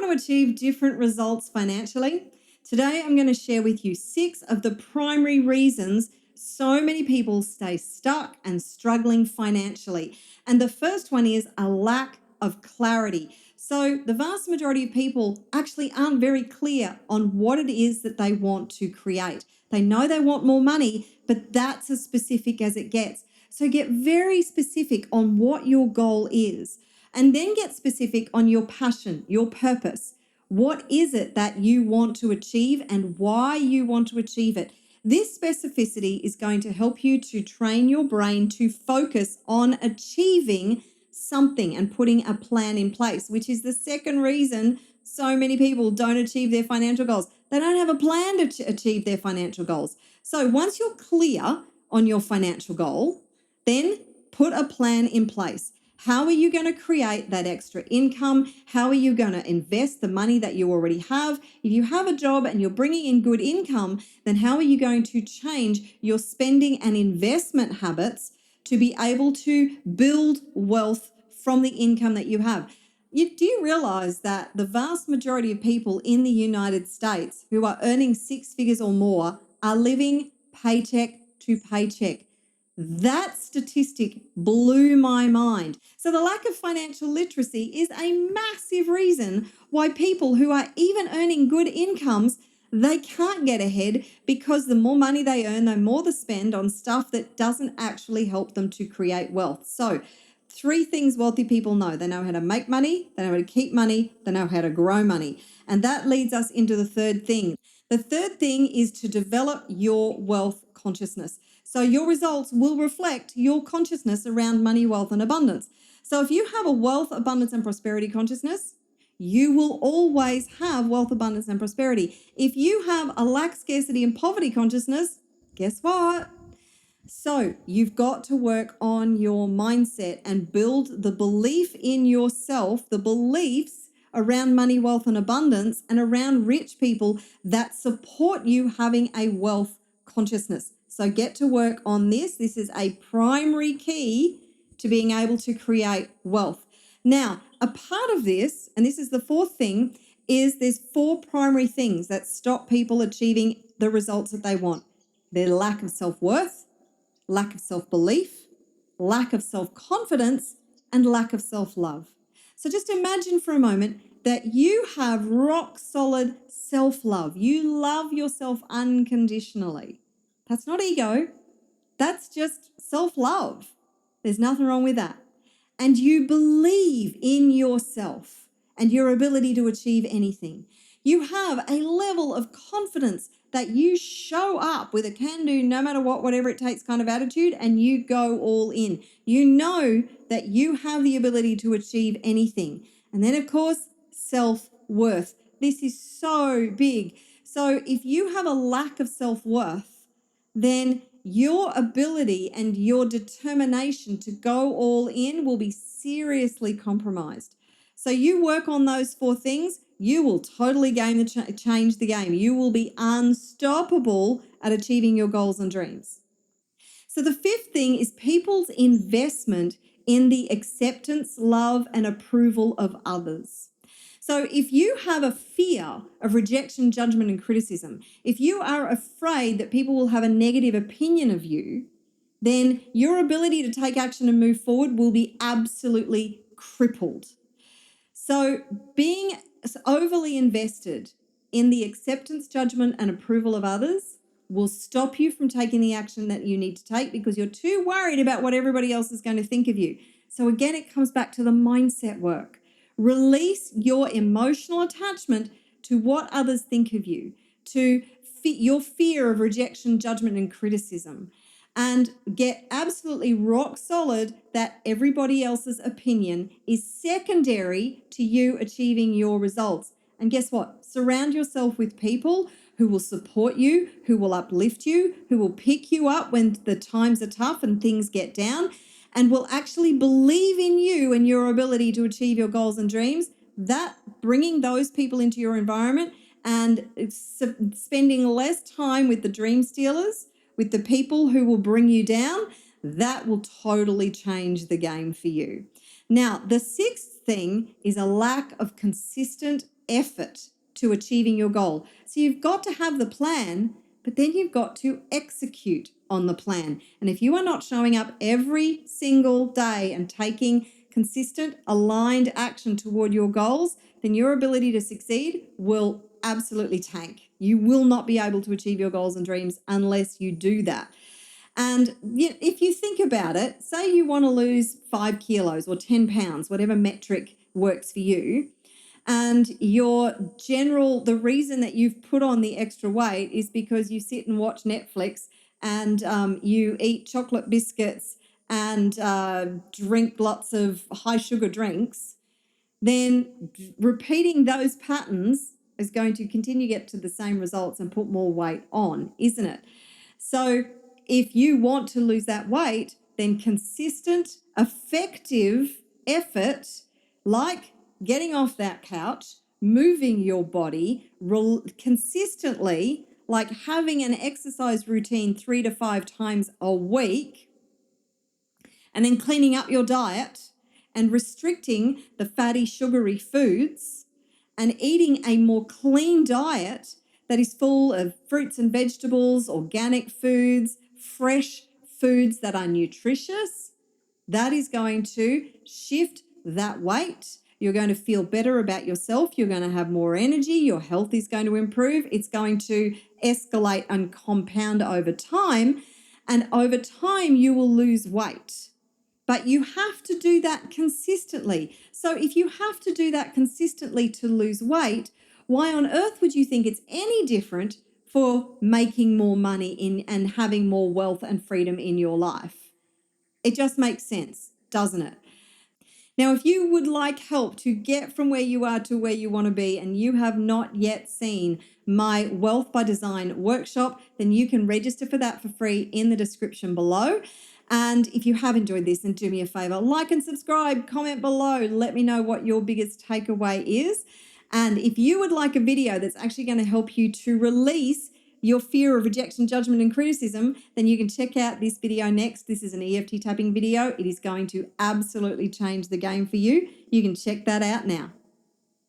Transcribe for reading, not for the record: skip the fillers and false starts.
want to achieve different results financially? Today, I'm going to share with you 6 of the primary reasons so many people stay stuck and struggling financially. And the first one is a lack of clarity. So, the vast majority of people actually aren't very clear on what it is that they want to create. They know they want more money, but that's as specific as it gets. So, get very specific on what your goal is. And then get specific on your passion, your purpose. What is it that you want to achieve and why you want to achieve it? This specificity is going to help you to train your brain to focus on achieving something and putting a plan in place, which is the second reason so many people don't achieve their financial goals. They don't have a plan to achieve their financial goals. So once you're clear on your financial goal, then put a plan in place. How are you going to create that extra income? How are you going to invest the money that you already have? If you have a job and you're bringing in good income, then how are you going to change your spending and investment habits to be able to build wealth from the income that you have? Do you realize that the vast majority of people in the United States who are earning 6 figures or more are living paycheck to paycheck? That statistic blew my mind. So the lack of financial literacy is a massive reason why people who are even earning good incomes, they can't get ahead because the more money they earn, the more they spend on stuff that doesn't actually help them to create wealth. So 3 things wealthy people know. They know how to make money, they know how to keep money, they know how to grow money. And that leads us into the third thing. The third thing is to develop your wealth consciousness. So your results will reflect your consciousness around money, wealth, and abundance. So if you have a wealth, abundance, and prosperity consciousness, you will always have wealth, abundance, and prosperity. If you have a lack, scarcity, and poverty consciousness, guess what? So you've got to work on your mindset and build the belief in yourself, the beliefs around money, wealth, and abundance, and around rich people that support you having a wealth consciousness. So get to work on this. This is a primary key to being able to create wealth. Now, a part of this, and this is the fourth thing, is there's 4 primary things that stop people achieving the results that they want. Their lack of self-worth, lack of self-belief, lack of self-confidence, and lack of self-love. So just imagine for a moment that you have rock solid self-love. You love yourself unconditionally. That's not ego. That's just self-love. There's nothing wrong with that. And you believe in yourself and your ability to achieve anything. You have a level of confidence that you show up with a can-do, no matter what, whatever it takes kind of attitude, and you go all in. You know that you have the ability to achieve anything. And then, of course, self-worth. This is so big. So if you have a lack of self-worth, then your ability and your determination to go all in will be seriously compromised. So you work on those 4 things, you will totally change the game. You will be unstoppable at achieving your goals and dreams. So the 5th thing is people's investment in the acceptance, love, and approval of others. So if you have a fear of rejection, judgment, and criticism, if you are afraid that people will have a negative opinion of you, then your ability to take action and move forward will be absolutely crippled. So being overly invested in the acceptance, judgment, and approval of others will stop you from taking the action that you need to take because you're too worried about what everybody else is going to think of you. So again, it comes back to the mindset work. Release your emotional attachment to what others think of you, to your fear of rejection, judgment, and criticism, and get absolutely rock solid that everybody else's opinion is secondary to you achieving your results. And guess what? Surround yourself with people who will support you, who will uplift you, who will pick you up when the times are tough and things get down, and will actually believe in you and your ability to achieve your goals and dreams. That bringing those people into your environment and spending less time with the dream stealers, with the people who will bring you down, that will totally change the game for you. Now, the sixth thing is a lack of consistent effort to achieving your goal. So you've got to have the plan, but then you've got to execute on the plan. And if you are not showing up every single day and taking consistent, aligned action toward your goals, then your ability to succeed will absolutely tank. You will not be able to achieve your goals and dreams unless you do that. And if you think about it, say you want to lose 5 kilos or 10 pounds, whatever metric works for you, and the reason that you've put on the extra weight is because you sit and watch Netflix and you eat chocolate biscuits and drink lots of high sugar drinks, then repeating those patterns is going to continue to get to the same results and put more weight on, isn't it? So if you want to lose that weight, then consistent, effective effort, like getting off that couch, moving your body consistently, like having an exercise routine 3 to 5 times a week, and then cleaning up your diet and restricting the fatty, sugary foods and eating a more clean diet that is full of fruits and vegetables, organic foods, fresh foods that are nutritious, that is going to shift that weight. You're going to feel better about yourself. You're going to have more energy. Your health is going to improve. It's going to escalate and compound over time. And over time, you will lose weight. But you have to do that consistently. So if you have to do that consistently to lose weight, why on earth would you think it's any different for making more money and having more wealth and freedom in your life? It just makes sense, doesn't it? Now, if you would like help to get from where you are to where you want to be and you have not yet seen my Wealth by Design workshop, then you can register for that for free in the description below. And if you have enjoyed this, then do me a favor, like and subscribe, comment below, let me know what your biggest takeaway is. And if you would like a video that's actually going to help you to release your fear of rejection, judgment, and criticism, then you can check out this video next. This is an EFT tapping video. It is going to absolutely change the game for you. You can check that out now.